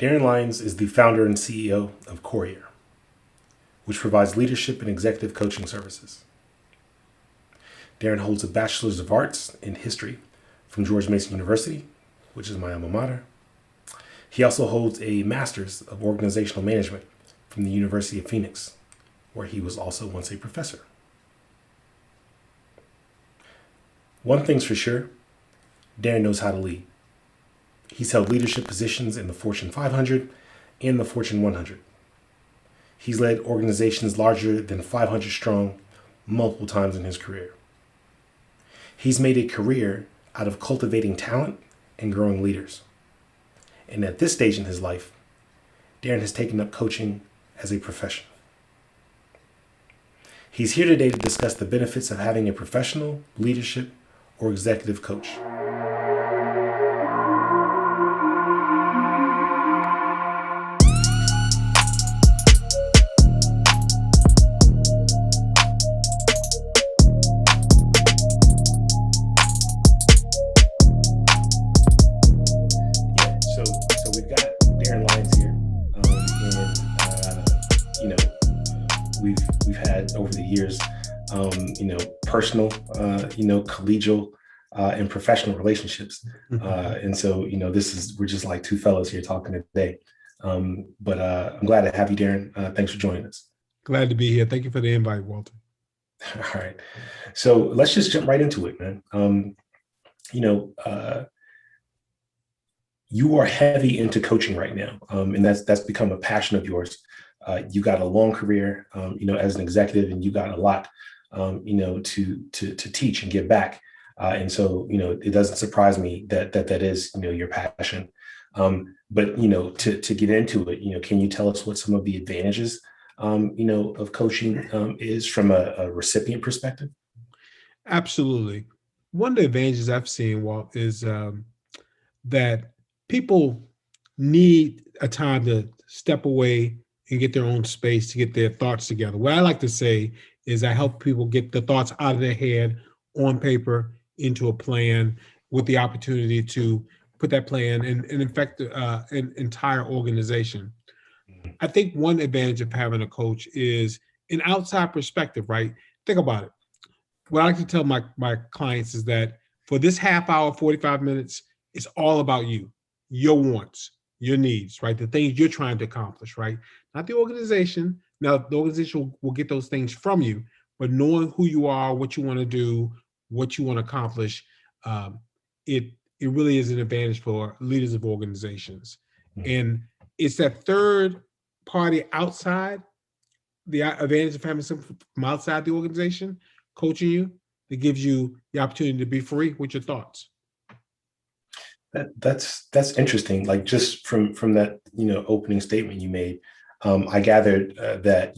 Darren Lyons is the founder and CEO of Courier, which provides leadership and executive coaching services. Darren holds a Bachelor's of Arts in History from George Mason University, which is my alma mater. He also holds a Master's of Organizational Management from the University of Phoenix, where he was also once a professor. One thing's for sure, Darren knows how to lead. He's held leadership positions in the Fortune 500 and the Fortune 100. He's led organizations larger than 500 strong multiple times in his career. He's made a career out of cultivating talent and growing leaders. And at this stage in his life, Darren has taken up coaching as a profession. He's here today to discuss the benefits of having a professional, leadership, or executive coach. So we've got Darren Lyons here, we've had over the years, personal, collegial, and professional relationships, and so we're just like two fellows here talking today. But I'm glad to have you, Darren. Thanks for joining us. Glad to be here. Thank you for the invite, Walter. All right, so let's just jump right into it, man. You are heavy into coaching right now, and that's become a passion of yours. You got a long career, as an executive, and you got a lot, to teach and give back. And so, it doesn't surprise me that is, your passion. But to get into it, can you tell us what some of the advantages, of coaching is from a recipient perspective? Absolutely. One of the advantages I've seen, Walt, is that people need a time to step away and get their own space to get their thoughts together. What I like to say is I help people get the thoughts out of their head on paper into a plan with the opportunity to put that plan and affect an entire organization. I think one advantage of having a coach is an outside perspective, right? Think about it. What I like to tell my clients is that for this half hour, 45 minutes, it's all about you, your wants, your needs, right? The things you're trying to accomplish, right? Not the organization. Now, the organization will get those things from you, but knowing who you are, what you want to do, what you want to accomplish, it really is an advantage for leaders of organizations. And it's that third party outside, the advantage of having someone from outside the organization coaching you, that gives you the opportunity to be free with your thoughts. That's interesting. Like just from that, opening statement you made, I gathered that,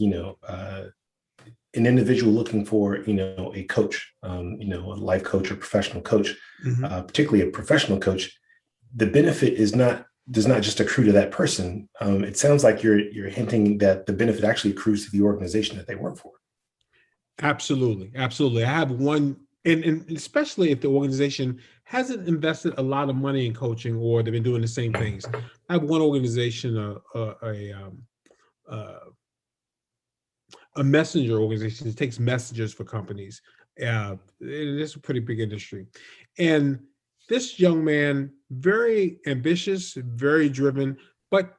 an individual looking for, a coach, a life coach or professional coach, particularly a professional coach, the benefit does not just accrue to that person. It sounds like you're hinting that the benefit actually accrues to the organization that they work for. Absolutely. Absolutely. I have one, and especially if the organization hasn't invested a lot of money in coaching or they've been doing the same things. I have one organization, a messenger organization that takes messengers for companies. It's a pretty big industry. And this young man, very ambitious, very driven, but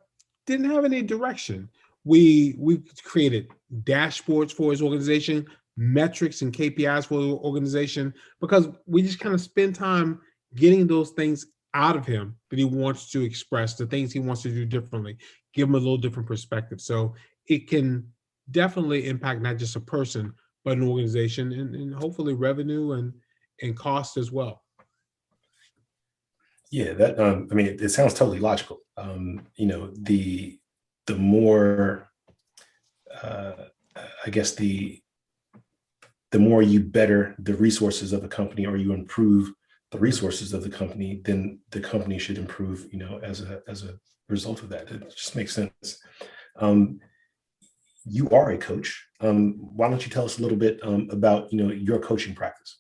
didn't have any direction. We created dashboards for his organization, metrics and KPIs for the organization, because we just kind of spend time getting those things out of him that he wants to express, the things he wants to do differently, give him a little different perspective. So it can definitely impact not just a person, but an organization and hopefully revenue and cost as well. Yeah, that it sounds totally logical. The more I guess the more you better the resources of the company or you improve the resources of the company, then the company should improve, as a result of that. It just makes sense. You are a coach. Why don't you tell us a little bit about, your coaching practice?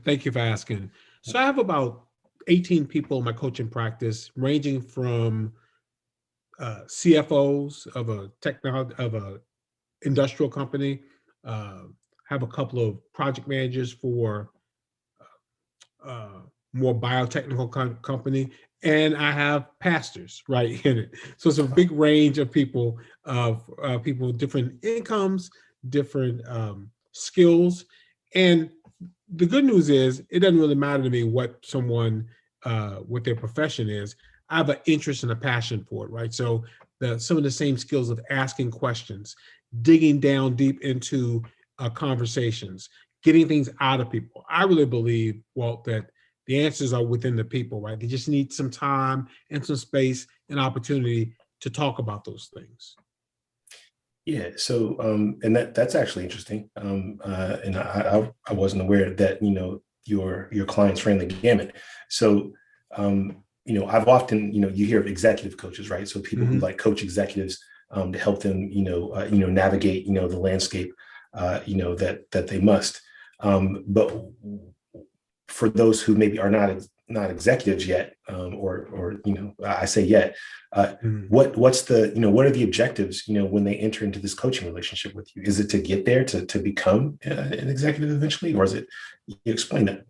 Thank you for asking. So I have about 18 people in my coaching practice, ranging from CFOs of a technology of a industrial company, uh, have a couple of project managers for uh, more biotechnical company, and I have pastors right in it. So it's a big range of people with different incomes, different skills, and the good news is it doesn't really matter to me what their profession is. I have an interest and a passion for it, right? So some of the same skills of asking questions, digging down deep into conversations, getting things out of people. I really believe, Walt, that the answers are within the people, right? They just need some time and some space and opportunity to talk about those things. Yeah. So, and that's actually interesting. And I wasn't aware that, your clients ran the gamut. So, I've often, you hear of executive coaches, right? So people who like coach executives to help them, navigate, the landscape, that they must. But for those who maybe are not executives yet, or I say yet, what's the what are the objectives when they enter into this coaching relationship with you? Is it to get there to become an executive eventually, or is it? You explain that.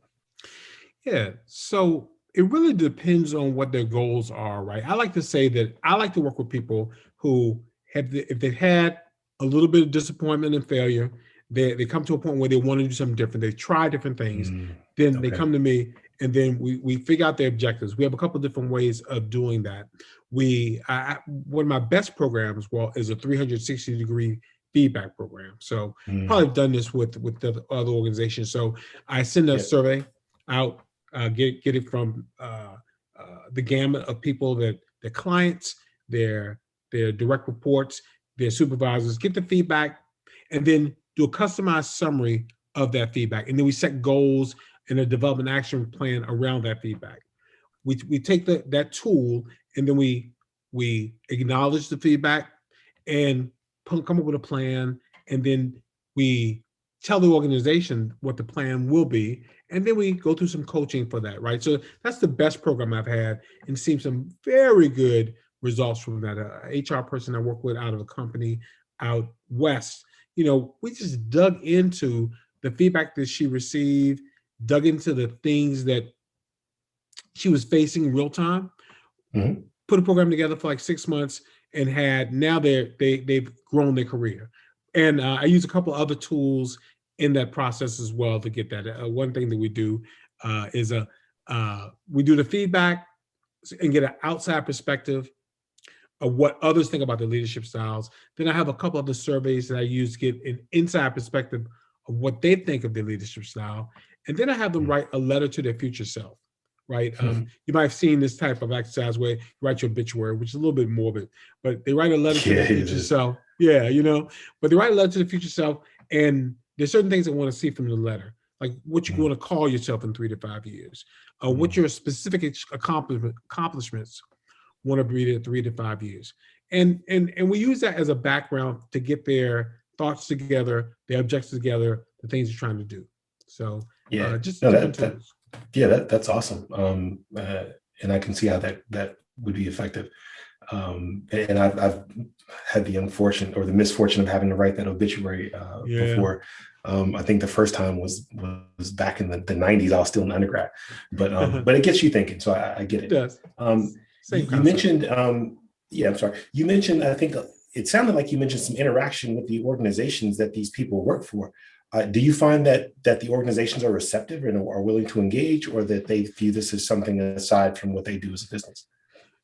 Yeah. So it really depends on what their goals are, right? I like to say that I like to work with people who if they've had a little bit of disappointment and failure, they come to a point where they want to do something different. They try different things. Then they Okay. come to me, and then we figure out their objectives. We have a couple of different ways of doing that. One of my best programs, well, is a 360-degree feedback program. So probably done this with the other organizations. So I send a Yeah. survey out, get it from the gamut of people, that their clients, their direct reports, their supervisors, get the feedback, and then do a customized summary of that feedback. And then we set goals and a development action plan around that feedback. We take that tool, and then we acknowledge the feedback and come up with a plan, and then we tell the organization what the plan will be, and then we go through some coaching for that, right? So that's the best program I've had, and seen some very good results from that. HR person I work with out of a company out west, we just dug into the feedback that she received, dug into the things that she was facing real time, put a program together for like 6 months, and they've grown their career. And I use a couple other tools in that process as well to get that. One thing that we do is we do the feedback and get an outside perspective of what others think about the leadership styles. Then I have a couple other surveys that I use to get an inside perspective of what they think of their leadership style. And then I have them write a letter to their future self, right? You might have seen this type of exercise where you write your obituary, which is a little bit morbid, but they write a letter to their future self. Yeah, but they write a letter to the future self, and there's certain things I want to see from the letter, like what you want to call yourself in 3 to 5 years, what your specific accomplishments want to be there 3 to 5 years. And we use that as a background to get their thoughts together, their objectives together, the things you're trying to do. So just different tools. That's awesome. And I can see how that would be effective. And I've had the unfortunate or the misfortune of having to write that obituary before. I think the first time was back in the 90s. I was still an undergrad, but it gets you thinking. So I get it. It does. You mentioned, I'm sorry. You mentioned, I think it sounded like you mentioned some interaction with the organizations that these people work for. Do you find that the organizations are receptive and are willing to engage, or that they view this as something aside from what they do as a business?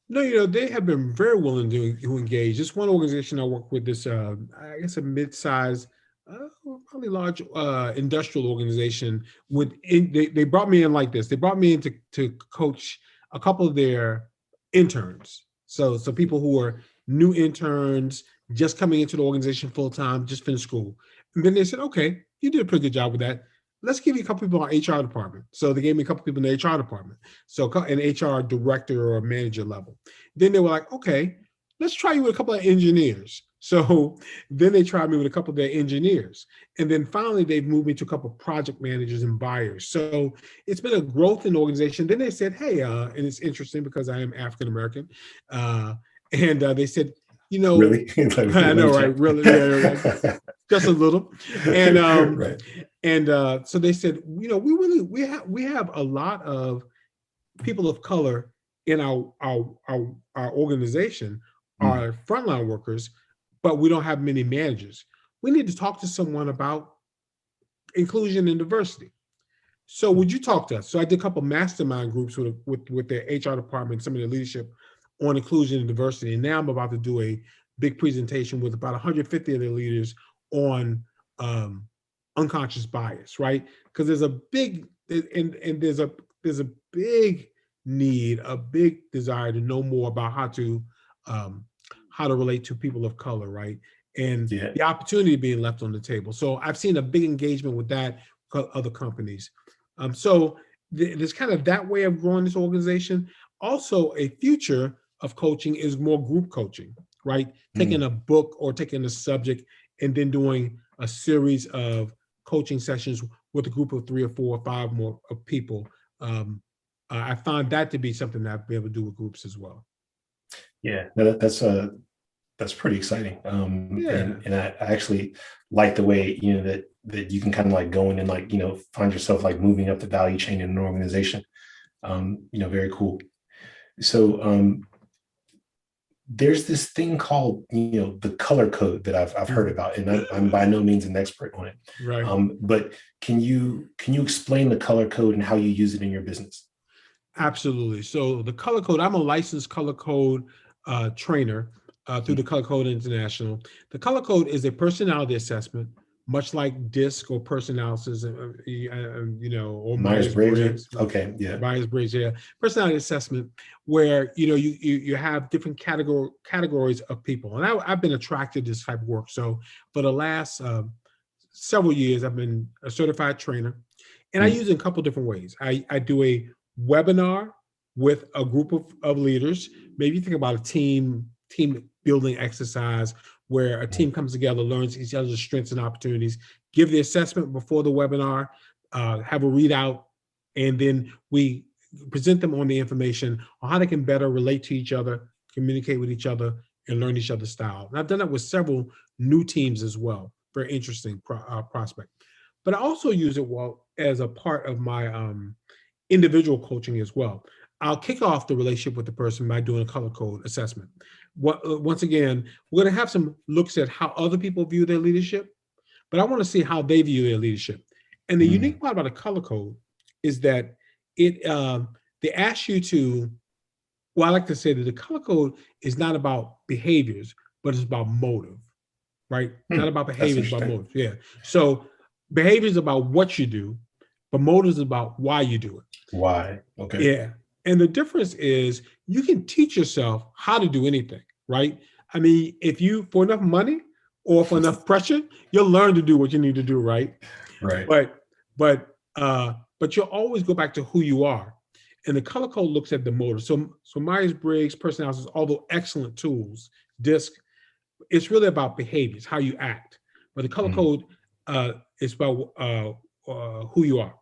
No, they have been very willing to engage. This one organization I work with, this I guess a mid-sized, probably large industrial organization. They brought me in like this. They brought me in to coach a couple of their interns. So people who are new interns, just coming into the organization full time, just finished school. And then they said, okay, you did a pretty good job with that. Let's give you a couple people in our HR department. So they gave me a couple people in the HR department. So an HR director or manager level. Then they were like, okay, let's try you with a couple of engineers. So then they tried me with a couple of their engineers. And then finally, they've moved me to a couple of project managers and buyers. So it's been a growth in the organization. Then they said, hey, and it's interesting because I am African-American, And they said, you know, Really? Like, I let me know, check. right? Really, yeah, just a little. And Right. so they said, you know, we have a lot of people of color in our organization, Mm. our frontline workers, but we don't have many managers. We need to talk to someone about inclusion and diversity. So would you talk to us? So I did a couple mastermind groups with their HR department, some of their leadership on inclusion and diversity. And now I'm about to do a big presentation with about 150 of their leaders on unconscious bias, right? Because there's a big and there's a big need, a big desire to know more about how to relate to people of color, right? And Yeah. the opportunity being left on the table. So I've seen a big engagement with that other companies. So there's kind of that way of growing this organization. Also, a future of coaching is more group coaching, right? Taking Mm. a book or taking a subject and then doing a series of coaching sessions with a group of 3 or 4 or 5 more of people. I found that to be something that I'd be able to do with groups as well. Yeah. No, that's pretty exciting. Yeah. And I actually like the way, that you can kind of like go in and like, find yourself like moving up the value chain in an organization. Very cool. So there's this thing called, the color code that I've heard about, and I'm by no means an expert on it. Right. But can you explain the color code and how you use it in your business? Absolutely. So the color code, I'm a licensed color code trainer through the Color Code International. The color code is a personality assessment, much like DISC or personalities, or Myers-Briggs. Myers-Briggs. Okay. Yeah. Myers-Briggs, yeah, personality assessment, where you have different categories of people, and I've been attracted to this type of work. So for the last several years, I've been a certified trainer, and I Mm. use it in a couple different ways. I do a webinar with a group of leaders. Maybe you think about a team building exercise where a team comes together, learns each other's strengths and opportunities, give the assessment before the webinar, have a readout, and then we present them on the information on how they can better relate to each other, communicate with each other, and learn each other's style. And I've done that with several new teams as well. Very interesting prospect. But I also use it as a part of my individual coaching as well. I'll kick off the relationship with the person by doing a color code assessment. Once again, we're going to have some looks at how other people view their leadership, but I want to see how they view their leadership. And the Mm. unique part about a color code is that they ask you to. Well, I like to say that the color code is not about behaviors, but it's about motive, right? Not about That's behaviors, but interesting. motive. Yeah. So behavior is about what you do, but motive is about why you do it. Why? Okay. Yeah. And the difference is you can teach yourself how to do anything, right? I mean, if you, for enough money or for enough pressure, you'll learn to do what you need to do, right? Right. But but you'll always go back to who you are. And the color code looks at the motive. So Myers-Briggs personalities, although excellent tools, DISC, it's really about behaviors, how you act. But the color Mm. code is about who you are.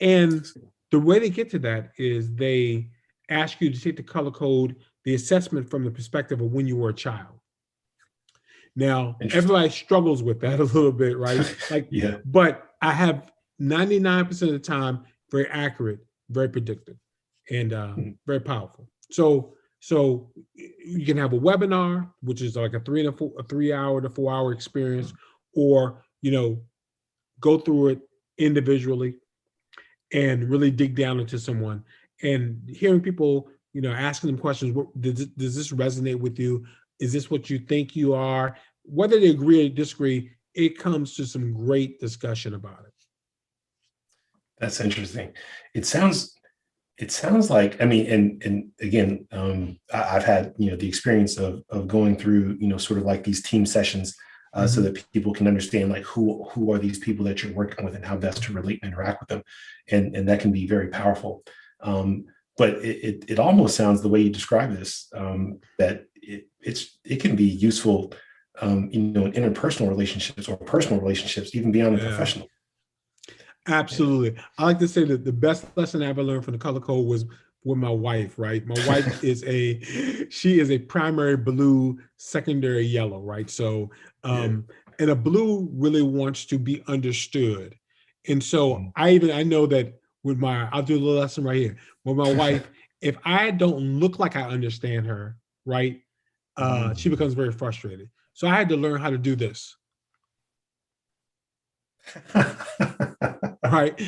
And the way they get to that is they ask you to take the color code, the assessment from the perspective of when you were a child. Now, Interesting. everybody struggles with that a little bit, right? Like, Yeah. but I have 99% of the time very accurate, very predictive, and Mm. very powerful. So you can have a webinar, which is like a 3 hour to 4 hour experience, or go through it individually and really dig down into someone and hearing people, asking them questions. Does this resonate with you? Is this what you think you are? Whether they agree or disagree, it comes to some great discussion about it. That's interesting. It sounds like, I mean, and again, I've had, the experience of going through, sort of like these team sessions, so that people can understand like who are these people that you're working with and how best to relate and interact with them. And that can be very powerful. But it almost sounds the way you describe this, that it can be useful, in interpersonal relationships or personal relationships, even beyond the Yeah. professional. Yeah. Absolutely. I like to say that the best lesson I ever learned from the color code was with my wife, right? My wife she is a primary blue, secondary yellow, right? So, Yeah. and a blue really wants to be understood. And so Mhm. I know that I'll do a little lesson right here. With my wife, if I don't look like I understand her, right? She Mm. becomes very frustrated. So I had to learn how to do this, right?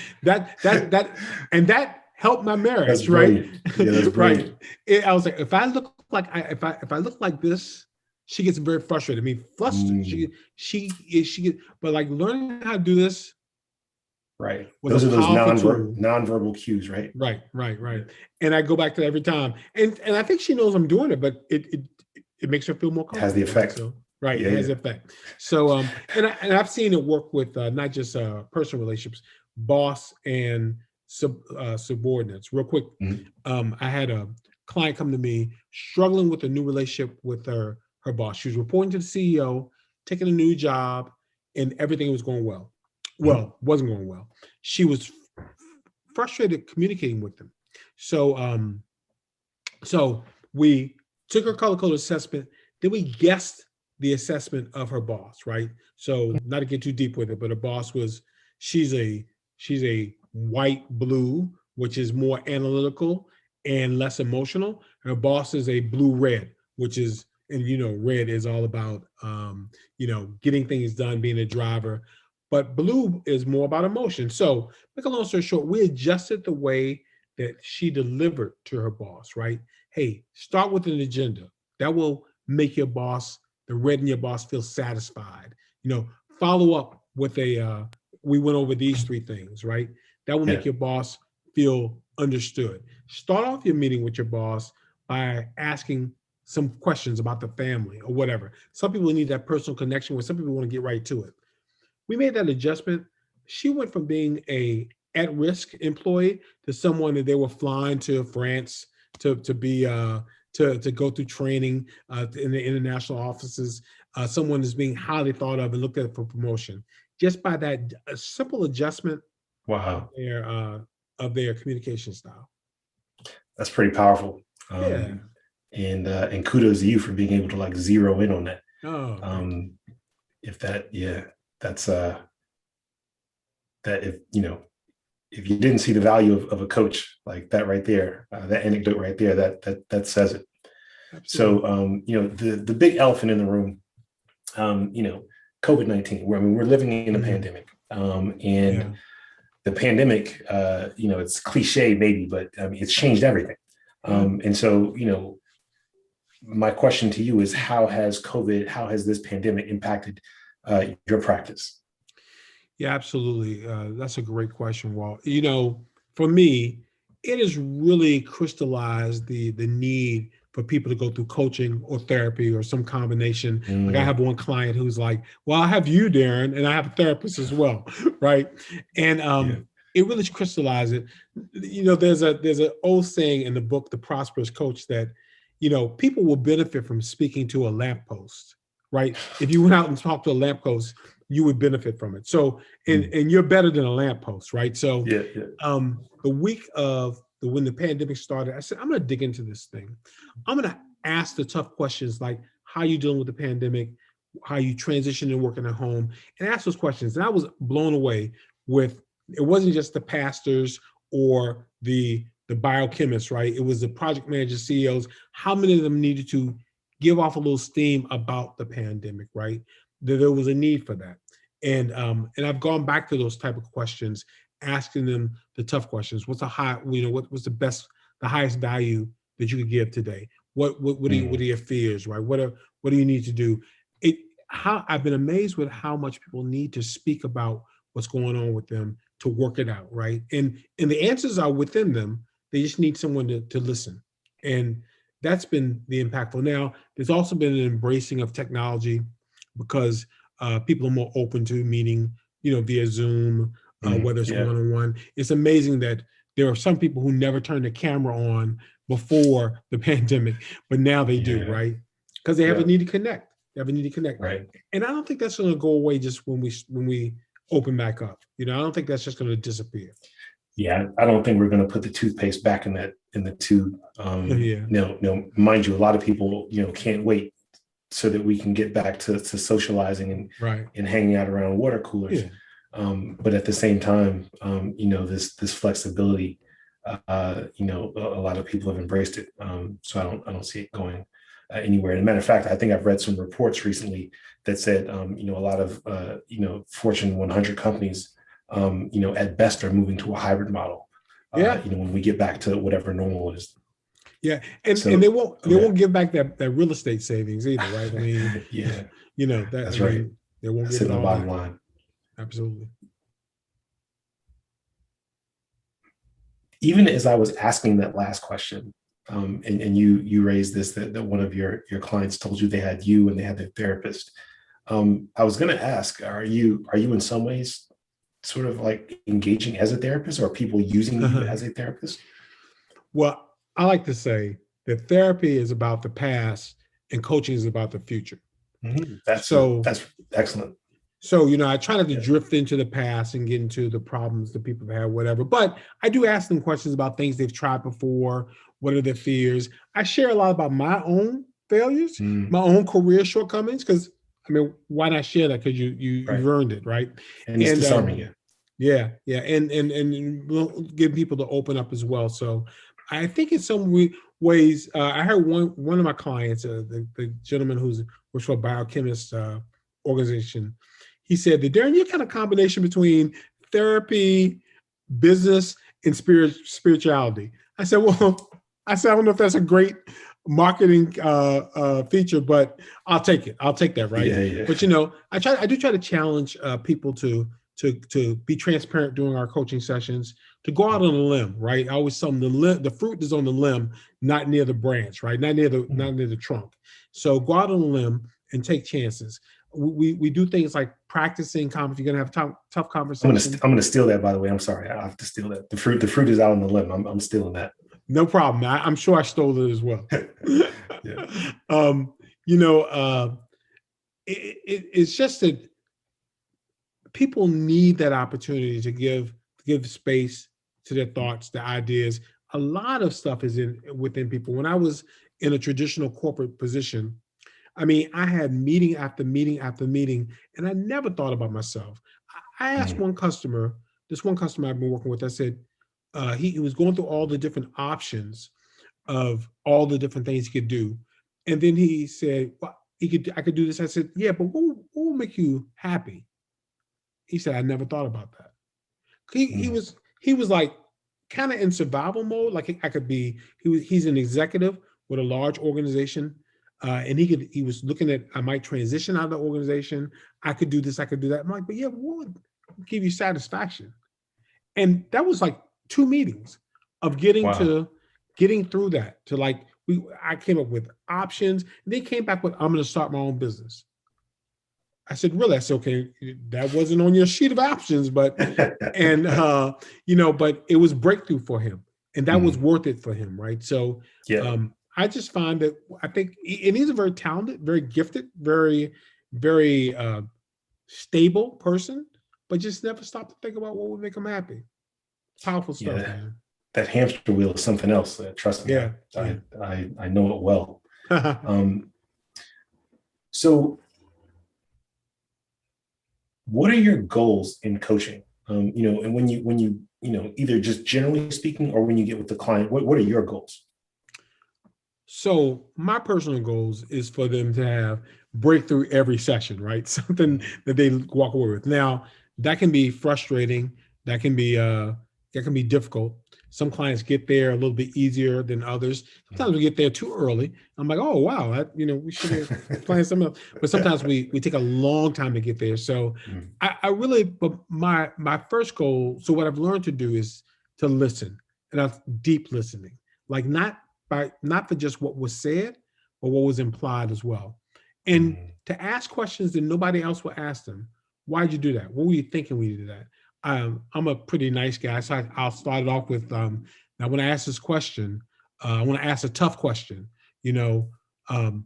And that helped my That's marriage, right? brilliant. Yeah, that's Right. brilliant. I was like, if I look like this, she gets very frustrated. I mean, flustered. Mm. But like learning how to do this Right. was a Those are those powerful tool. nonverbal cues, right? Right. And I go back to that every time. And I think she knows I'm doing it, but it makes her feel more It has the comfortable, right? effect. So right, Yeah, it has yeah. effect. So I've seen it work with not just personal relationships, boss and subordinates. Real quick, Mhm. I had a client come to me struggling with a new relationship with her boss. She was reporting to the CEO, taking a new job, and everything was going well. Mhm. Well, wasn't going well. She was frustrated communicating with them. So so we took her color code assessment, then we guessed the assessment of her boss, right? So not to get too deep with it, but her boss was she's a she's a white blue, which is more analytical and less emotional. Her boss is a blue red, which is, and red is all about getting things done, being a driver. But blue is more about emotion. So make a long story short, we adjusted the way that she delivered to her boss, right? Hey, start with an agenda. That will make your boss, the red in your boss, feel satisfied. Follow up with we went over these three things, right? That will Yeah. make your boss feel understood. Start off your meeting with your boss by asking some questions about the family or whatever. Some people need that personal connection where some people want to get right to it. We made that adjustment. She went from being a at-risk employee to someone that they were flying to France to be to go through training in the international offices. Someone is being highly thought of and looked at for promotion just by that simple adjustment of Wow. their communication style. That's pretty powerful. Yeah. And kudos to you for being able to like zero in on that. Oh, thank you. Um, if that, yeah, that's that if you didn't see the value of a coach like that right there, that anecdote right there, that says it. So, Absolutely. the big elephant in the room, COVID-19. Where I mean, we're living in a Mhm. pandemic, and Yeah. the pandemic, it's cliche maybe, but I mean, it's changed everything. Yeah. And so, my question to you is, how has this pandemic impacted your practice? Yeah, absolutely. That's a great question, Walt. For me, it has really crystallized the need for people to go through coaching or therapy or some combination. Like I Mm, have one client who's like, "Well, I have you, Darren, and I have a therapist as well," right? And yeah. it really crystallized it. There's an old saying in the book, The Prosperous Coach, that people will benefit from speaking to a lamppost, right? If you went out and talked to a lamppost, you would benefit from it. So Mm, and you're better than a lamppost, right? So yeah. Yeah. the week of when the pandemic started, I said, I'm gonna dig into this thing. I'm gonna ask the tough questions like how you dealing with the pandemic, how you transitioning and working at home, and ask those questions. And I was blown away with it wasn't just the pastors or the biochemists, right? It was the project managers, CEOs. How many of them needed to give off a little steam about the pandemic, right? That there was a need for that. And I've gone back to those type of questions, asking them the tough questions. What's what's the highest value that you could give today? What are Mm, your fears, right? What do you need to do? It how I've been amazed with how much people need to speak about what's going on with them to work it out, right? And the answers are within them. They just need someone to listen. And that's been the impactful. Now, there's also been an embracing of technology because people are more open to meeting, via Zoom, whether it's yeah. one-on-one. It's amazing that there are some people who never turned the camera on before the pandemic, but now they do, Yeah. right? Because they have a Yeah. need to connect. They have a need to connect, Right. and I don't think that's going to go away just when we open back up. I don't think that's just going to disappear. Yeah, I don't think we're going to put the toothpaste back in the tube. Yeah, Mind you, a lot of people, can't wait so that we can get back to socializing right. and hanging out around water coolers. Yeah, But at the same time, this flexibility, a lot of people have embraced it. So I don't see it going anywhere. And as a matter of fact, I think I've read some reports recently that said, a lot of Fortune 100 companies, at best are moving to a hybrid model. yeah, When we get back to whatever normal is. yeah. And So, they okay. won't give back that real estate savings either, right? I mean, Yeah, that I that's right. mean, they won't That's give in it the all bottom back. line. Absolutely. Even as I was asking that last question, and you raised this that one of your clients told you they had you and they had their therapist. I was going to ask, are you in some ways sort of like engaging as a therapist, or are people using you as a therapist? Well, I like to say that therapy is about the past and coaching is about the future. So, That's excellent. I try not to Yeah. drift into the past and get into the problems that people have had, whatever. But I do ask them questions about things they've tried before. What are their fears? I share a lot about my own failures, Mm, my own career shortcomings, because I mean, why not share that? Because you've right. earned it, right? And it's And disarming you. yeah, yeah, and we'll give people to open up as well. So I think in some ways, I heard one of my clients, the gentleman who's works for a biochemist organization, he said that Darren, you're kind of combination between therapy, business, and spirituality. I said, well, I don't know if that's a great marketing feature, but I'll take it. I'll take that, right? Yeah, yeah. But I do try to challenge people to be transparent during our coaching sessions, to go out on a limb, right? I always tell them the fruit is on the limb, not near the branch, right? Not near the trunk. So go out on a limb and take chances. We do things like practicing. If you're gonna have tough conversations, I'm gonna steal that. By the way, I'm sorry. I have to steal that. The fruit is out on the limb. I'm stealing that. no problem. I'm sure I stole it as well. Yeah. um, you know, it's just that people need that opportunity to give space to their thoughts, their ideas. A lot of stuff is within people. When I was in a traditional corporate position, I mean, I had meeting after meeting after meeting, and I never thought about myself. I asked Mm, this one customer I've been working with, I said, he was going through all the different options of all the different things he could do. And then he said, well, I could do this. I said, yeah, but what will make you happy? He said, I never thought about that. mm, He was like kind of in survival mode. Like I could be, he's an executive with a large organization. And he was looking at, I might transition out of the organization. I could do this, I could do that. I'm like, but yeah, what would give you satisfaction? And that was like 2 meetings of wow. getting through that to like, I came up with options. They came back with, I'm going to start my own business. I said, really? I said, okay, that wasn't on your sheet of options, but but it was breakthrough for him, and that was Mm, worth it for him, right? So yeah. I just find that I think, and he's a very talented, very gifted, very, very stable person, but just never stop to think about what would make him happy. Powerful stuff, Yeah. man. That hamster wheel is something else. Trust me, Yeah, I know it well. yeah. Um, so, what are your goals in coaching? And when you either just generally speaking or when you get with the client, what are your goals? So my personal goals is for them to have breakthrough every session, right? Something Mm, that they walk away with. Now that can be frustrating. That can be difficult. Some clients get there a little bit easier than others. Sometimes mm. we get there too early. I'm like, oh wow, we should have planned something else. But sometimes we take a long time to get there. So Mm, I really, but my first goal. So what I've learned to do is to listen, and that's deep listening, like not for just what was said, but what was implied as well. And mm, to ask questions that nobody else will ask them. Why'd you do that? What were you thinking when you did that? I'm a pretty nice guy, so I'll start it off with now when I ask this question, I want to ask a tough question. You know, um,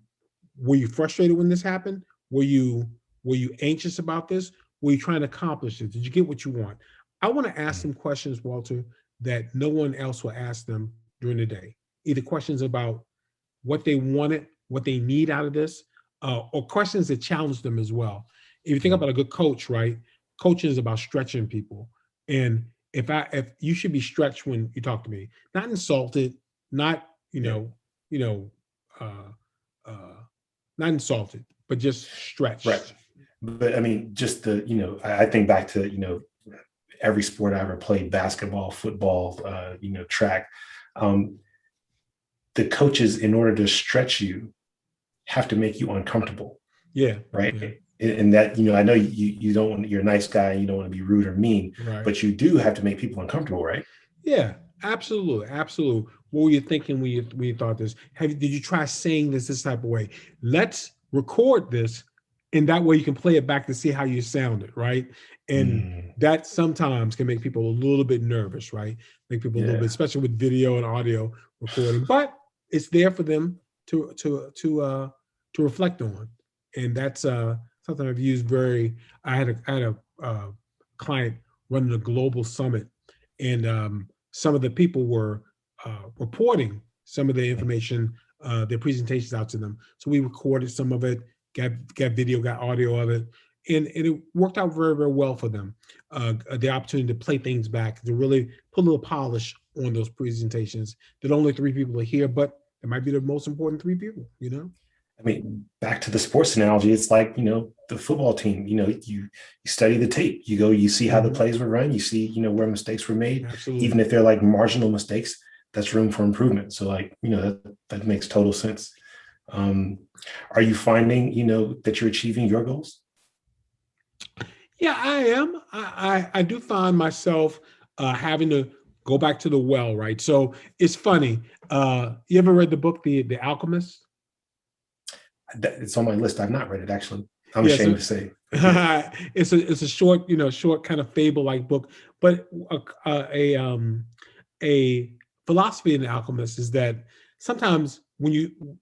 were you frustrated when this happened? Were you anxious about this? Were you trying to accomplish it? Did you get what you want? I want to ask Mm. them questions, Walter, that no one else will ask them during the day. Either questions about what they wanted, what they need out of this, or questions that challenge them as well. If you think Mm. about a good coach, right? Coaching is about stretching people. And if you should be stretched when you talk to me, not insulted, not, Yeah. you know, uh, uh, not insulted, but just Right. stretched. But I mean, just I think back to, every sport I ever played, basketball, football, track. Um, the coaches, in order to stretch you, have to make you uncomfortable, Yeah. Yeah. right? And that, I know you don't want, you're a nice guy, you don't want to be rude or mean, Right. but you do have to make people uncomfortable, right? Yeah, absolutely, absolutely. What were you thinking when you thought this? Did you try saying this type of way? Let's record this, and that way you can play it back to see how you sounded, right? And Mm, that sometimes can make people a little bit nervous, right? Make people a little bit, yeah. especially with video and audio recording. But it's there for them to reflect on, and that's something I've used very. I had a client running a global summit, and some of the people were reporting some of the information, their presentations out to them. So we recorded some of it, got video, got audio of it, and it worked out very, very well for them. The opportunity to play things back, to really put a little polish on those presentations that only three people are here, but it might be the most important three people, I mean, back to the sports analogy, it's like, the football team, you study the tape, you see how the Mm-hmm. plays were run, you see, where mistakes were made, even Absolutely. if they're like marginal mistakes, that's room for improvement. So like, that makes total sense. Um, are you finding, that you're achieving your goals? Yeah, I am. I do find myself having to go back to the well, right? So it's funny. You ever read the book The Alchemist? It's on my list. I've not read it actually. I'm Yeah, ashamed so to say, but yeah. it's a short, short kind of fable like book, but a philosophy in The Alchemist is that sometimes when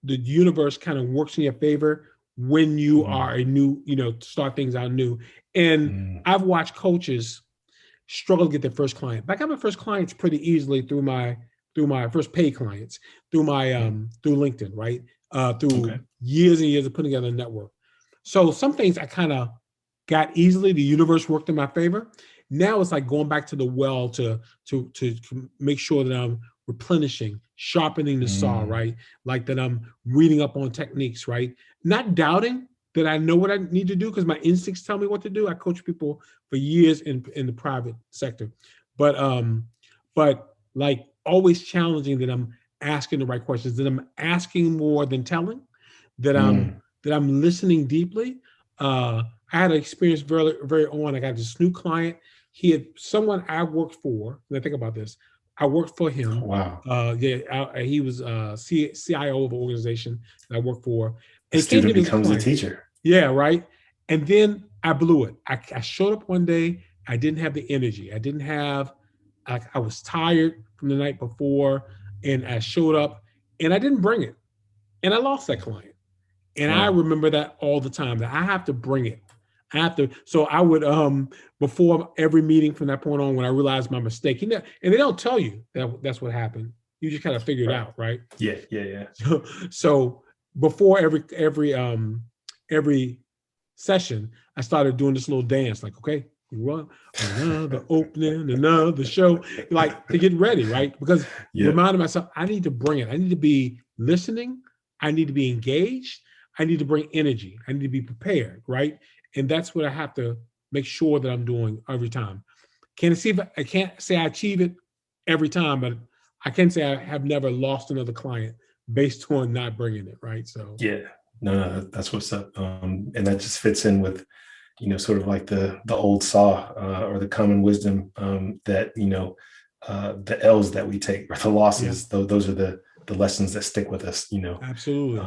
the universe kind of works in your favor when you Mm, are a new, start things out new. And mm, I've watched coaches struggle to get their first client. But I got my first clients pretty easily through my first paid clients, mm. through LinkedIn, right? Through Okay. years and years of putting together a network. So some things I kind of got easily. The universe worked in my favor. Now it's like going back to the well to make sure that I'm replenishing, sharpening the saw, Mm, right? Like that I'm reading up on techniques, right? Not doubting that I know what I need to do because my instincts tell me what to do. I coach people for years in the private sector, but like always challenging that I'm asking the right questions, that I'm asking more than telling, that I'm mm, that I'm listening deeply. I had an experience very very on. I got this new client. He had someone I worked for. Now think about this. I worked for him. wow. He was CIO of an organization that I worked for, A and he came to student me as a becomes a client. teacher. Yeah, right. And then I blew it. I showed up one day. I didn't have the energy. I didn't have. I was tired from the night before, and I showed up, and I didn't bring it, and I lost that client. And I Wow. remember that all the time. That I have to bring it. I have to. So I would before every meeting from that point on, when I realized my mistake, and they don't tell you that that's what happened. You just kind of figure it Right. out, right? Yeah. Yeah. Yeah. So before every session, I started doing this little dance, like, okay, we run another opening, another show, like to get ready, right? Because Yeah. reminding myself, I need to bring it. I need to be listening. I need to be engaged. I need to bring energy. I need to be prepared, right? And that's what I have to make sure that I'm doing every time. I can't say I achieve it every time, but I can say I have never lost another client based on not bringing it, right? So Yeah. No, that's what's up. And that just fits in with, sort of like the old saw, or the common wisdom, that, the L's that we take, or the yeah, losses, those are the lessons that stick with us. absolutely.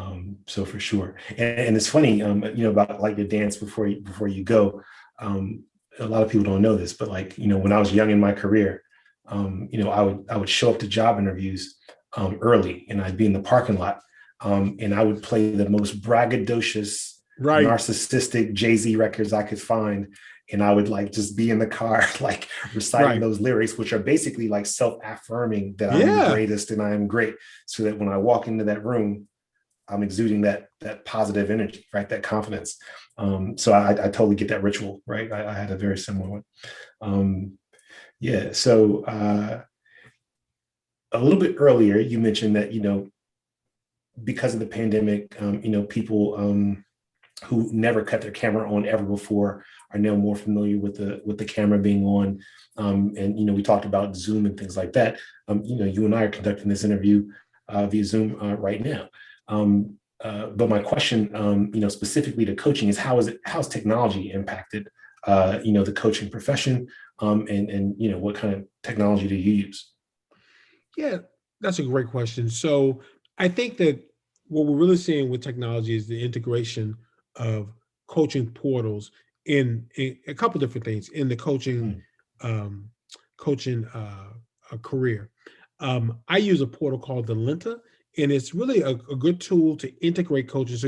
So for sure. And it's funny, about like your dance before you go. A lot of people don't know this, but like, when I was young in my career, I would show up to job interviews early, and I'd be in the parking lot, and I would play the most braggadocious, Right. narcissistic Jay-Z records I could find. and I would like just be in the car, like reciting Right. those lyrics, which are basically like self-affirming that I'm the Yeah. greatest and I am great. So that when I walk into that room, I'm exuding that positive energy, right? That confidence. So I totally get that ritual, right? I had a very similar one. Yeah. So a little bit earlier, you mentioned that, because of the pandemic, people who never cut their camera on ever before are now more familiar with the camera being on. And we talked about Zoom and things like that. You and I are conducting this interview via Zoom right now. But my question, specifically to coaching, is how's technology impacted the coaching profession, and what kind of technology do you use? Yeah, that's a great question. So I think that what we're really seeing with technology is the integration of coaching portals in a couple different things in the Mm, um, coaching career. I use a portal called the Lenta, and it's really a good tool to integrate coaches.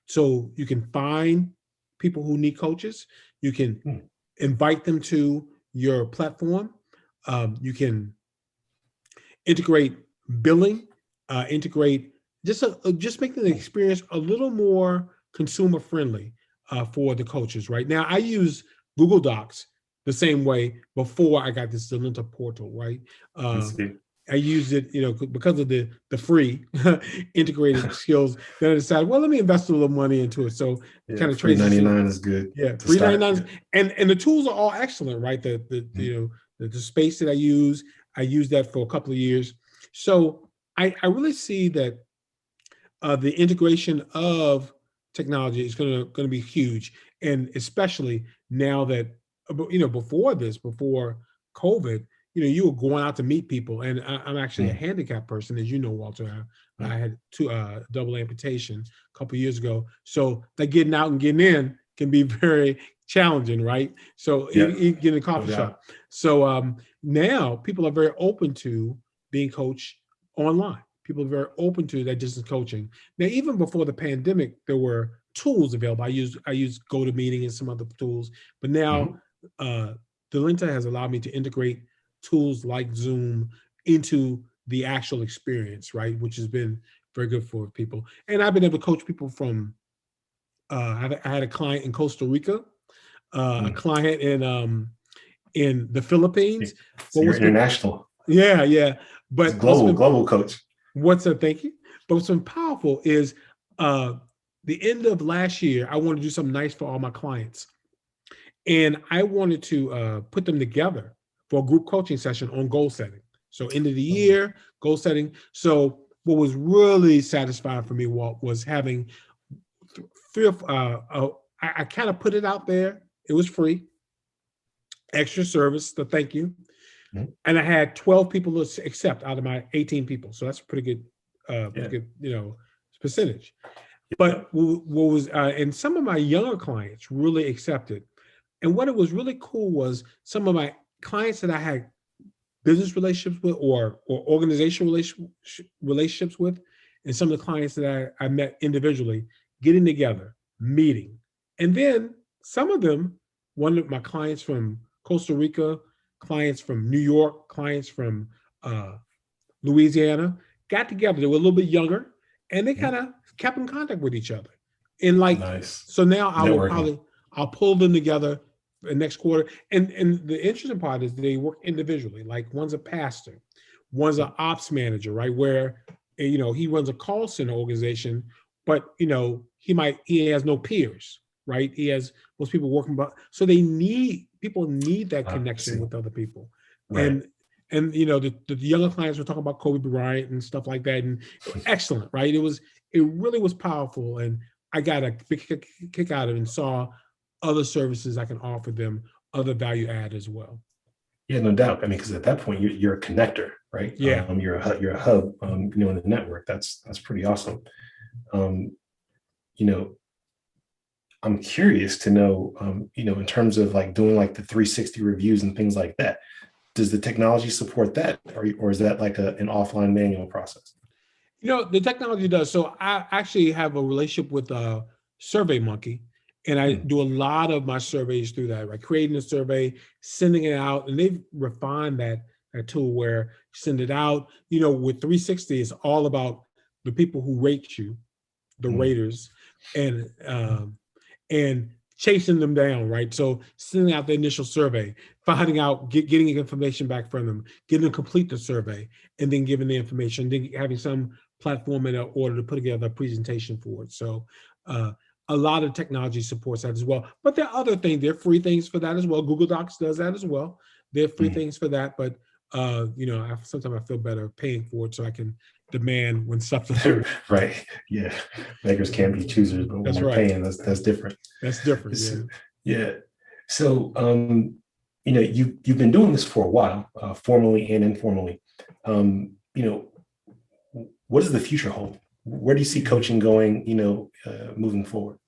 So you can find people who need coaches. You can mm, invite them to your platform. You can integrate billing, integrate just make the mm. experience a little more consumer friendly for the coaches. Right now, I use Google Docs the same way before I got this Talenta portal. Right, uh, That's good. I used it, because of the free integrated skills. Then I decided, well, let me invest a little money into it. So Yeah, kind of free transition. 99 is good Yeah, to free start. 99s, Yeah. and the tools are all excellent, right? Mm, The space that I use that for a couple of years. So I really see that the integration of technology is going to be huge, and especially now that before COVID, you were going out to meet people, and I'm actually a mm, handicapped person, as you know, Walter. I mm. had two double amputation a couple of years ago, so that getting out and getting in can be very challenging, right? So Yeah, you get in a no coffee doubt. shop. So now people are very open to being coached online. People are very open to that distance coaching. Now, even before the pandemic, there were tools available. I use GoToMeeting and some other tools, but now Mhm. uh, Delenta has allowed me to integrate tools like Zoom into the actual experience, right? Which has been very good for people. And I've been able to coach people from. I had a client in Costa Rica, a Mm. client in the Philippines. So What you're was good? international. Yeah, yeah. It's But global, global coach. what's up? Thank you. But what's been powerful is uh, the end of last year. I wanted to do something nice for all my clients, and I wanted to put them together for a group coaching session on goal setting. So end of the Mm, year goal setting. So what was really satisfying for me, Walt, was having three. I kind of put it out there. It was free, extra service. So thank you. mm. And I had 12 people to accept out of my 18 people. So that's a pretty Yeah. good, percentage. But Yep. what was, and some of my younger clients really accepted. And what it was really cool was some of my clients that I had business relationships with or organizational relationships with, and some of the clients that I met individually, getting together, meeting. And then some of them, one of my clients from Costa Rica, clients from New York, clients from uh, Louisiana, got together. They were a little bit younger, and they kind Mm. of kept in contact with each other. And Nice. so now Networking. I'll pull them together the next quarter. And the interesting part is they work individually. Like one's a pastor, one's an Mm. ops manager, right? Where he runs a call center organization, but he has no peers, right? He has most people working, but so people need that I connection see. with other people, Right. and the younger clients were talking about Kobe Bryant and stuff like that, and excellent, right? It really was powerful, and I got a big kick out of it and saw other services I can offer them, other value add as well. Yeah, no doubt. I mean, because at that point you're a connector, right? Yeah. You're a hub, in the network. That's pretty awesome. Um, you know, I'm curious to know, in terms of like doing like the 360 reviews and things like that. Does the technology support that, or is that like an offline manual process? The technology does. So I actually have a relationship with SurveyMonkey, And I Mm. do a lot of my surveys through that, right? Creating a survey, sending it out, and they've refined that tool where you send it out. With 360, it's all about the people who rate you, the Mm. raters, and chasing them down, right? So sending out the initial survey, finding out, getting information back from them, getting them to complete the survey, and then giving the information, then having some platform in order to put together a presentation for it. So a lot of technology supports that as well. But there are other things, there are free things for that as well. Google Docs does that as well. There are free Mm. things for that, but sometimes I feel better paying for it so I can demand when something doesn't. Right. Yeah. Beggars can't be choosers, but when That's we're right. paying, that's different. That's different. So, Yeah. yeah. So, you've been doing this for a while, formally and informally. What does the future hold? Where do you see coaching going? Moving forward.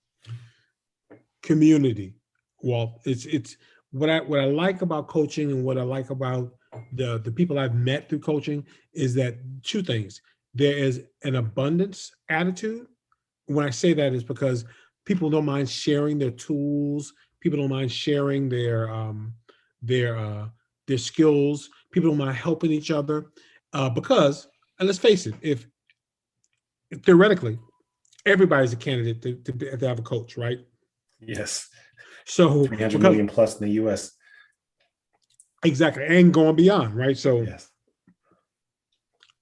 Community. Well, it's what I like about coaching and what I like about the people I've met through coaching is that two things. There is an abundance attitude. When I say that is because people don't mind sharing their tools. People don't mind sharing their uh, their skills. People don't mind helping each other because, and let's face it, if theoretically everybody's a candidate to have a coach, right? Yes. So 300 because million plus in the US. exactly, and going beyond, right? So Yes.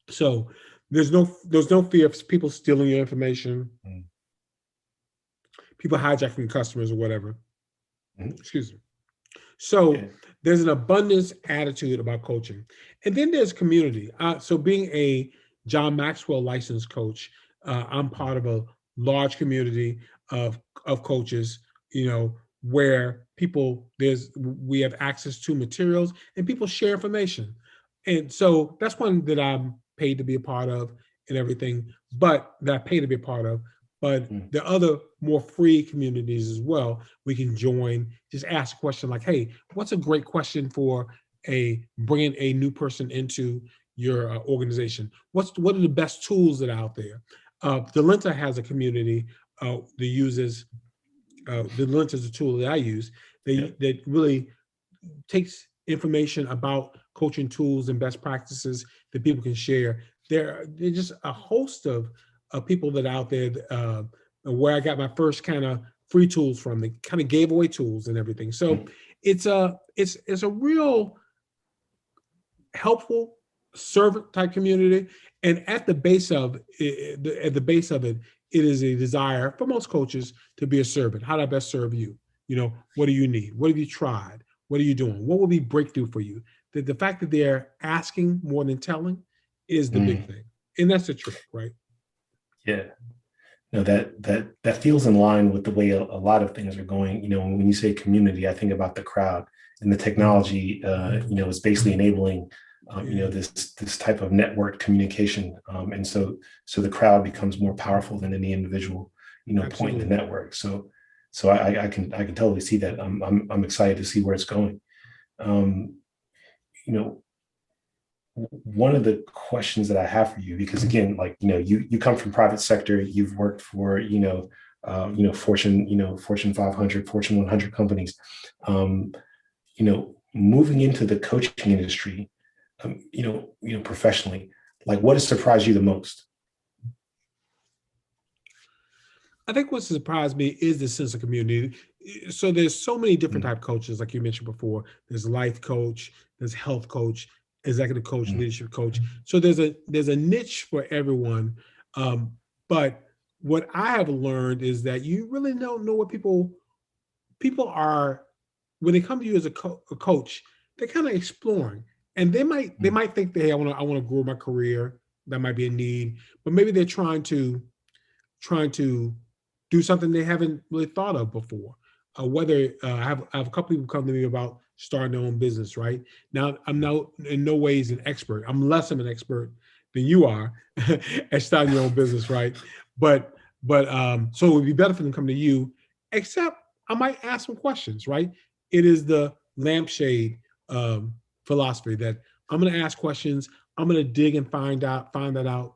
so there's no fear of people stealing your information, Mm. people hijacking customers or whatever. Mhm. Excuse me. So Yeah. there's an abundance attitude about coaching, and then there's community. So being a John Maxwell licensed coach, I'm part of a large community of coaches. Where we have access to materials and people share information, and so that's one that I'm paid to be a part of and everything. But that I pay to be a part of. But Mm. there are other more free communities as well we can join. Just ask a question like, hey, what's a great question for bringing a new person into your organization? What are the best tools that are out there? Delenta has a community that uses Delenta is a tool that I use Yep. that really takes information about coaching tools and best practices that people can share. There's just a host of people that are out there where I got my first kind of free tools from. They kind of gave away tools and everything. So Mm. it's a real helpful servant type community. And at the base of it, it is a desire for most coaches to be a servant. How do I best serve you? What do you need? What have you tried? What are you doing? What will be breakthrough for you? The fact that they're asking more than telling is the big Mm. thing. And that's the trick, right? Yeah. No, that feels in line with the way a lot of things are going. When you say community, I think about the crowd, and the technology, is basically enabling, this type of network communication, and so the crowd becomes more powerful than any individual, point in the Absolutely. network. So I can totally see that. I'm excited to see where it's going. Um, you know, one of the questions that I have for you, because again, like, you come from private sector, you've worked for, Fortune 500, Fortune 100 companies, moving into the coaching industry, professionally, like, what has surprised you the most? I think what surprised me is the sense of community. So there's so many different Mm. type of coaches, like you mentioned before. There's life coach, there's health coach, executive coach, Mm. leadership coach. So there's a niche for everyone. But what I have learned is that you really don't know what people are when they come to you as a coach. They're kind of exploring, and they Mm. might think that, hey, I want to grow my career. That might be a need, but maybe they're trying to do something they haven't really thought of before. Whether I have a couple people come to me about starting their own business. Right now, I'm in no ways an expert. I'm less of an expert than you are at starting your own business, right? But so it would be better for them to come to you. Except I might ask some questions, right? It is the lampshade philosophy that I'm going to ask questions. I'm going to dig and find that out.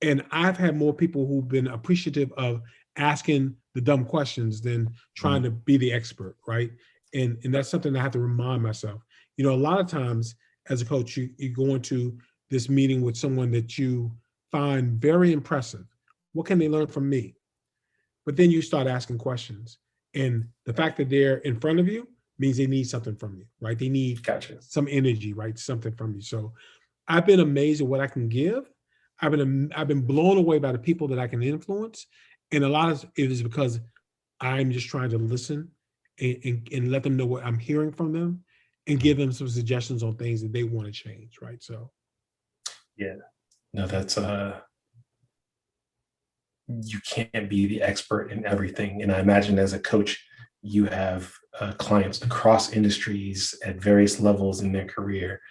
And I've had more people who've been appreciative of asking the dumb questions than trying to be the expert, right? And that's something I have to remind myself. You know, a lot of times as a coach, you go into this meeting with someone that you find very impressive. What can they learn from me? But then you start asking questions. And the fact that they're in front of you means they need something from you, right? They need some energy, right? Something from you. So I've been amazed at what I can give. I've been blown away by the people that I can influence. And a lot of it is because I'm just trying to listen and let them know what I'm hearing from them and give them some suggestions on things that they want to change, right? So yeah, no, that's you can't be the expert in everything. And I imagine as a coach, you have clients across industries at various levels in their career.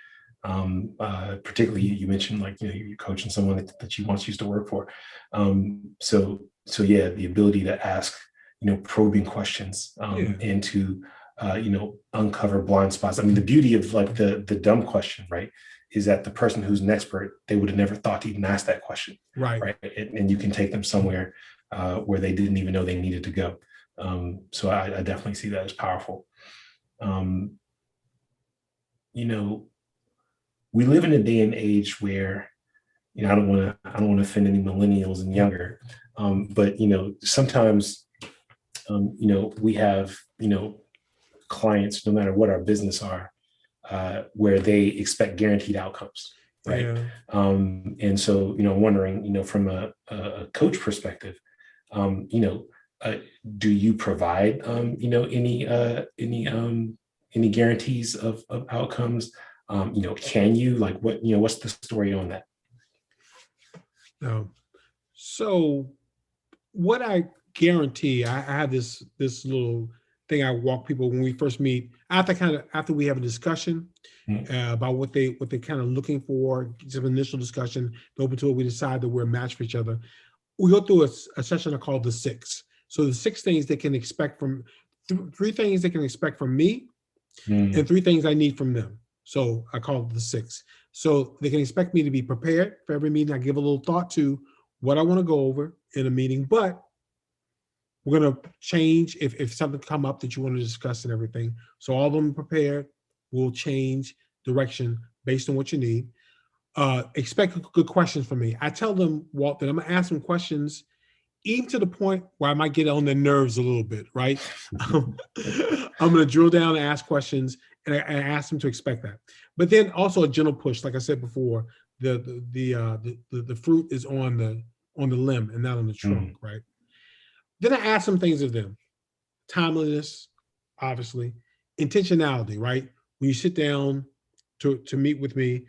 Particularly, you mentioned like, you know, you're coaching someone that you once used to work for. So yeah, the ability to ask, you know, probing questions and to, you know, uncover blind spots. I mean, the beauty of like the dumb question, right, is that the person who's an expert, they would have never thought to even ask that question, right? And you can take them somewhere where they didn't even know they needed to go. So I definitely see that as powerful. You know, we live in a day and age where, you know, I don't want to offend any millennials and younger, but you know, sometimes, you know, we have, you know, clients, no matter what our business are, where they expect guaranteed outcomes, right? yeah. And so, you know, I'm wondering, you know, from a coach perspective, you know, do you provide, you know, any guarantees of outcomes? You know, can you, like, what, you know, what's the story on that? So what I guarantee, I have this little thing I walk people when we first meet. After we have a discussion about what they kind of looking for, some initial discussion, open to it, we decide that we're a match for each other. We go through a session I call the 6. So the 6 things they can expect from 3 things they can expect from me, and 3 things I need from them. So I call it the 6. So they can expect me to be prepared for every meeting. I give a little thought to what I want to go over in a meeting, but we're going to change if something come up that you want to discuss and everything. So all of them prepared. We'll change direction based on what you need. Expect good questions from me. I tell them, Walt, that I'm going to ask them questions even to the point where I might get on their nerves a little bit, right? I'm going to drill down and ask questions, and I ask them to expect that. But then also a gentle push, like I said before, the fruit is on the limb and not on the trunk, right? Then I ask some things of them. Timeliness, obviously. Intentionality, right? When you sit down to meet with me,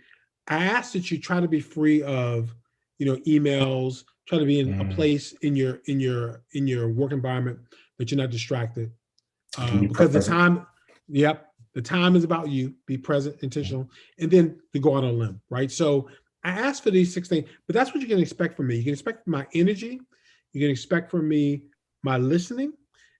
I ask that you try to be free of, you know, emails, try to be in a place in your work environment that you're not distracted. Because the time is about you. Be present, intentional, and then to go out on a limb, right? So I ask for these 6 things, but that's what you can expect from me. You can expect my energy. You can expect from me my listening.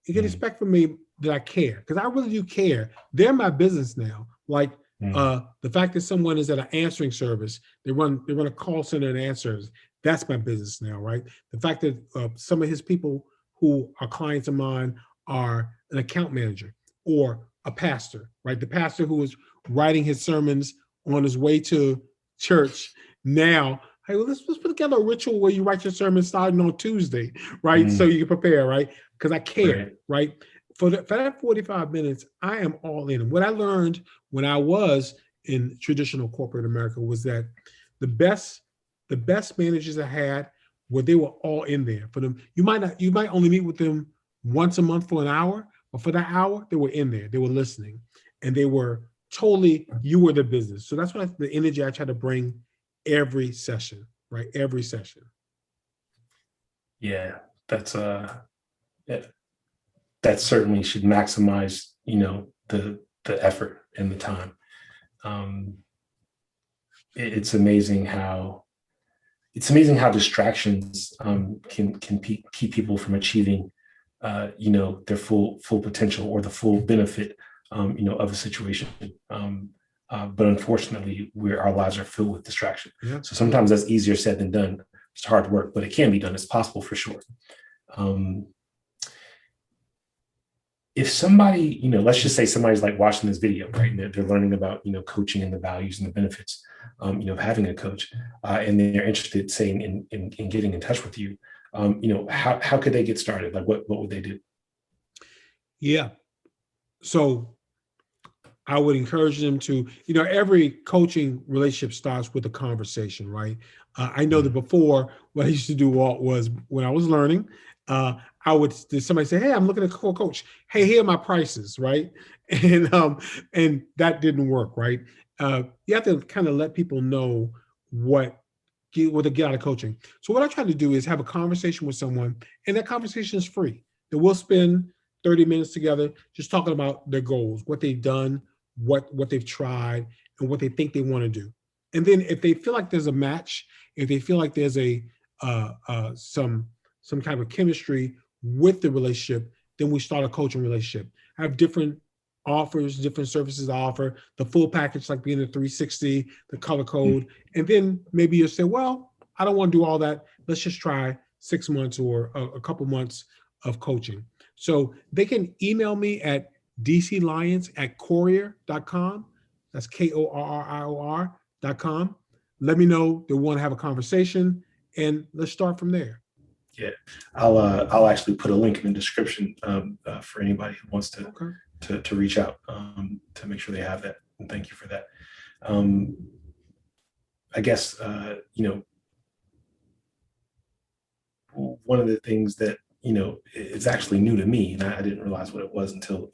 You can expect from me that I care, because I really do care. They're my business now. Like the fact that someone is at an answering service, they run a call center and answers. That's my business now, right? The fact that some of his people who are clients of mine are an account manager or a pastor, right? The pastor who was writing his sermons on his way to church now. Hey, well, let's put together a ritual where you write your sermon starting on Tuesday, right? So you can prepare, right? Because I care, right? For that 45 minutes, I am all in. What I learned when I was in traditional corporate America was that the best managers I had were they were all in there for them. You might only meet with them once a month for an hour, but for that hour, they were in there. They were listening, and they were totally, you were the business. So that's what the energy I try to bring every session, right? Every session. Yeah, that's that certainly should maximize, you know, the effort and the time. It's amazing how distractions can keep people from achieving, you know, their full potential or the full benefit, you know, of a situation. But unfortunately, our lives are filled with distraction. Yeah. So sometimes that's easier said than done. It's hard work, but it can be done. It's possible for sure. if somebody, let's just say somebody's like watching this video, right? And they're learning about, coaching and the values and the benefits, of having a coach, and they're interested, say, in getting in touch with you, how could they get started? Like, what would they do? Yeah. So I would encourage them to, every coaching relationship starts with a conversation, right? I know that before, what I used to do, Walt, was when I was learning, somebody say, "Hey, I'm looking at a coach. Hey, here are my prices," right? And that didn't work, right? You have to kind of let people know what to get out of coaching. So what I try to do is have a conversation with someone, and that conversation is free. And we'll spend 30 minutes together just talking about their goals, what they've done, what they've tried, and what they think they want to do. And then if they feel like there's a match, if they feel like there's a some kind of chemistry with the relationship, then we start a coaching relationship. I have different offers, different services I offer, the full package, like being a 360, the color code. And then maybe you'll say, well, I don't want to do all that. Let's just try 6 months or a couple months of coaching. So they can email me at dclyons@courier.com. That's KORRIOR.com. Let me know they want to have a conversation, and let's start from there. Yeah, I'll actually put a link in the description for anybody who wants to to reach out, to make sure they have that. And thank you for that. I guess one of the things that it's actually new to me, and I didn't realize what it was until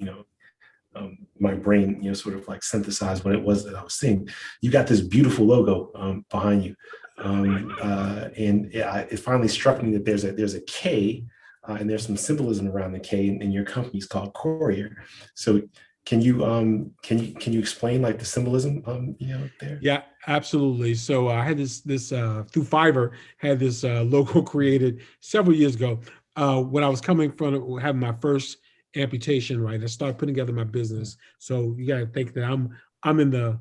my brain sort of like synthesized what it was that I was seeing. You got this beautiful logo behind you, and it finally struck me that there's a K, and there's some symbolism around the K, and your company's called Courier. So can you explain like the symbolism there? Yeah, absolutely. So I had this through Fiverr, had this logo created several years ago when I was coming from having my first amputation. Right, I started putting together my business. So you got to think that I'm in the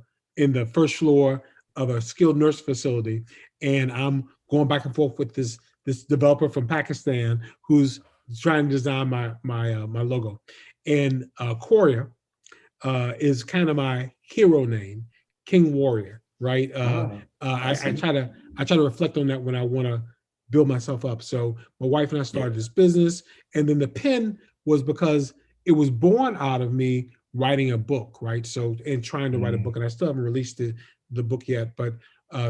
first floor of a skilled nurse facility, and I'm going back and forth with this developer from Pakistan who's trying to design my logo. And Courier is kind of my hero name, King Warrior, right? I try to reflect on that when I want to build myself up. So my wife and I started this business, and then the pen was because it was born out of me writing a book, right? So and trying to write a book, and I still haven't released the book yet, but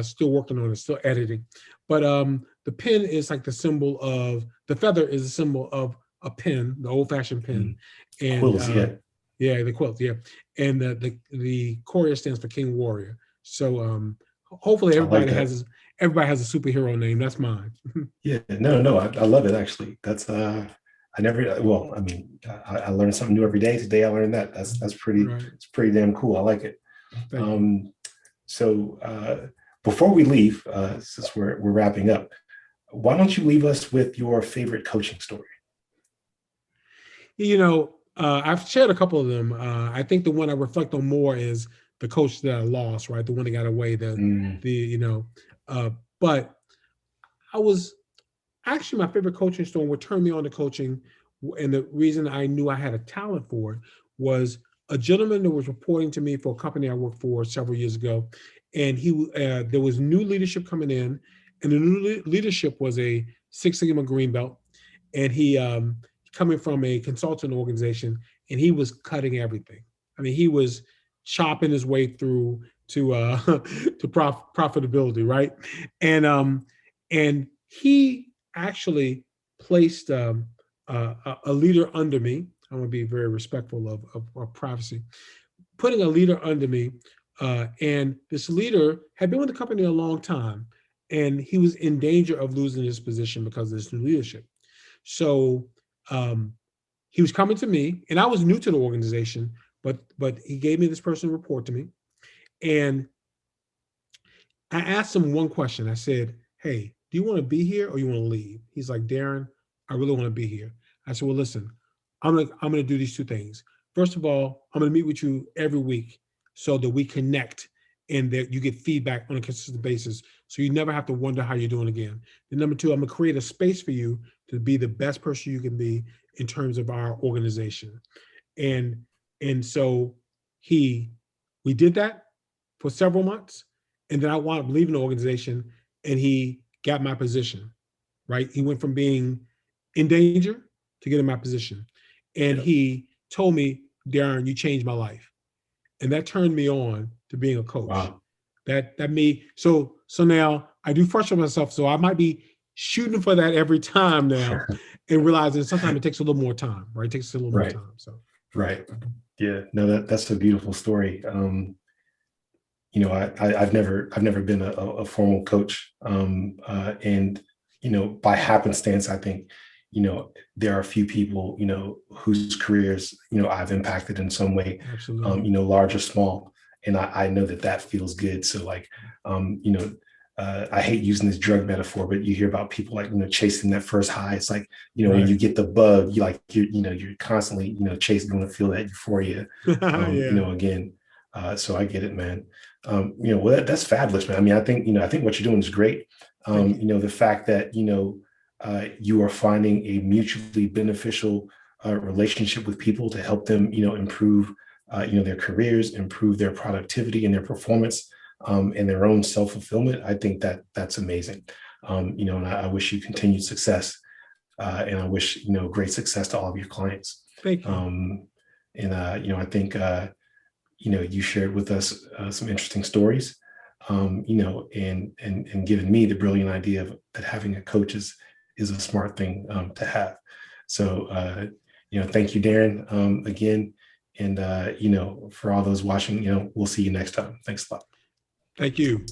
still working on it, still editing. But the pen is like the symbol of the feather is a symbol of a pen, the old-fashioned pen, and Quills, yeah, the quilt, yeah, and the Courier stands for King Warrior. So hopefully everybody has a superhero name. That's mine. Yeah, no, I love it actually. That's I never. Well, I mean, I learn something new every day. Today I learned that. That's pretty. Right. It's pretty damn cool. I like it. So before we leave, since we're wrapping up, why don't you leave us with your favorite coaching story? I've shared a couple of them. I think the one I reflect on more is the coach that I lost, right? The one that got away, but I was actually, my favorite coaching story, what turned me on to coaching, and the reason I knew I had a talent for it, was a gentleman that was reporting to me for a company I worked for several years ago. And there was new leadership coming in, and the new leadership was a Six Sigma green belt. And he, coming from a consultant organization, and he was cutting everything. I mean, he was chopping his way through to profitability, right? And he actually placed a leader under me. I'm going to be very respectful of privacy. Putting a leader under me, and this leader had been with the company a long time, and he was in danger of losing his position because of this new leadership. So he was coming to me, and I was new to the organization, but he gave me this person to report to me. And I asked him one question. I said, "Hey, do you want to be here or you want to leave?" He's like, "Darren, I really want to be here." I said, "Well, listen, I'm gonna do these two things. First of all, I'm gonna meet with you every week so that we connect and that you get feedback on a consistent basis, so you never have to wonder how you're doing again. And number two, I'm gonna create a space for you to be the best person you can be in terms of our organization." And so we did that for several months. And then I wound up leaving the organization and he got my position, right? He went from being in danger to getting my position. And Yeah. he told me, Darren, you changed my life. And that turned me on to being a coach. Wow. That made, so now I do frustrate myself. So I might be shooting for that every time now and realizing sometimes it takes a little more time, right? It takes a little more Right. time. So Right. Yeah. No, that's a beautiful story. I've never been a formal coach. And, by happenstance, I think, there are a few people, whose careers, I've impacted in some way, absolutely. large or small. And I know that feels good. So like, I hate using this drug metaphor, but you hear about people like, chasing that first high. It's like, when Right. you get the bug, you're constantly, chasing, going to feel that euphoria, Yeah. again. So I get it, man. Well, that's fabulous, man. I mean, I think what you're doing is great. Thank you. The fact that, you are finding a mutually beneficial relationship with people to help them, improve, their careers, improve their productivity and their performance, and their own self-fulfillment. I think that's amazing. And I wish you continued success. And I wish, great success to all of your clients. Thank you. And, I think, you shared with us some interesting stories, and given me the brilliant idea of that having a coach is a smart thing to have. So, thank you, Darren, again. And, for all those watching, we'll see you next time. Thanks a lot. Thank you.